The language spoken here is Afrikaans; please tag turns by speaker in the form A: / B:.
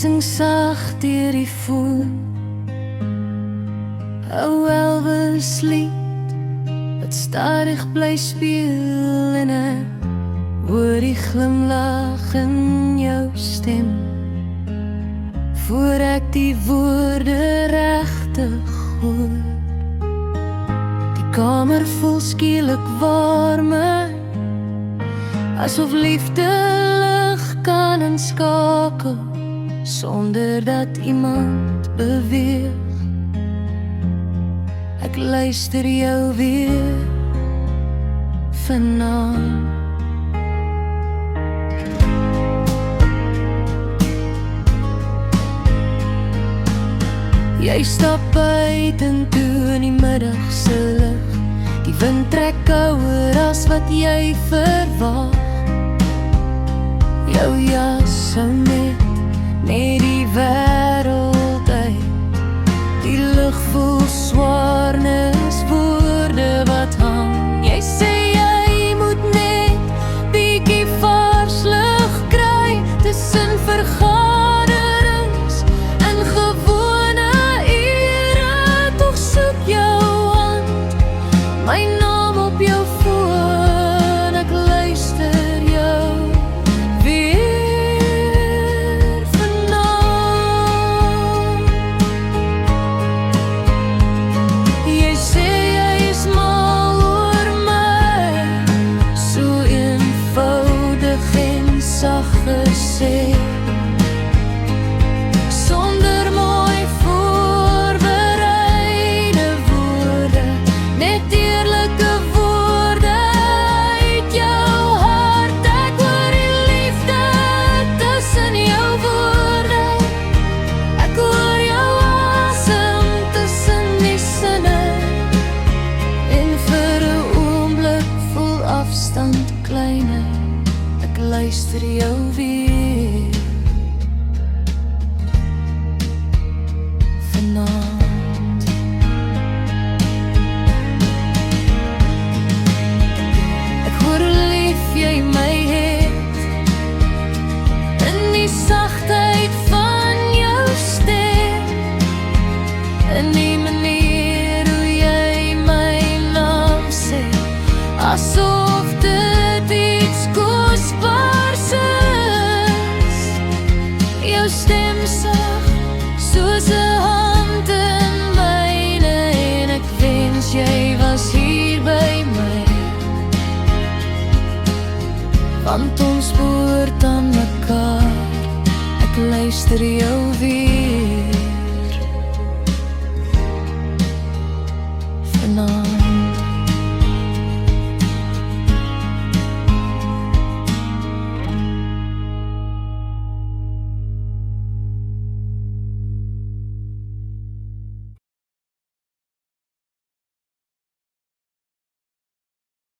A: sing sag deur die voer, ou Elvis lied wat stadig bly speel, en ek hoor die glimlach in jou stem, voor ek die woorde regtig hoor. Die kamer voel skielik warmer, asof liefde lig kan inskakel, sonder dat iemand beweeg. Ek luister jou weer vanaand. Jy stap buitentoe in die middagse lig, die wind trek kouer as wat jy verwag. Jou jas sou net die wêreld uit, die lug voel swaarnis, woorde wat hang. Jy sê jy moet net bietjie vars lug kry, tussen vergaderings en gewone ure, tog soek jou hand, my naam op jou foon, ek luister jou weer vanaand. Jy sê jy is mal oor my, so eenvoudig en sag gesê, sonder mooi voorbereide woorde, net eerlike woorde uit jou hart. Ek hoor die liefde tussen jou woorde, ek hoor jou asem tussen die sinne, en vir 'n oomblik voel afstand kleiner, ek luister jou weer vanaand. Ek hoor hoe lief jy my het, in die sagtheid van jou stem, in die manier hoe jy my naam sê, asof dit iets kosbaars is. Jou stem sag, soos 'n hand in myne, en ek wens jy was hier by my, want ons behoort aan mekaar, ek luister jou weer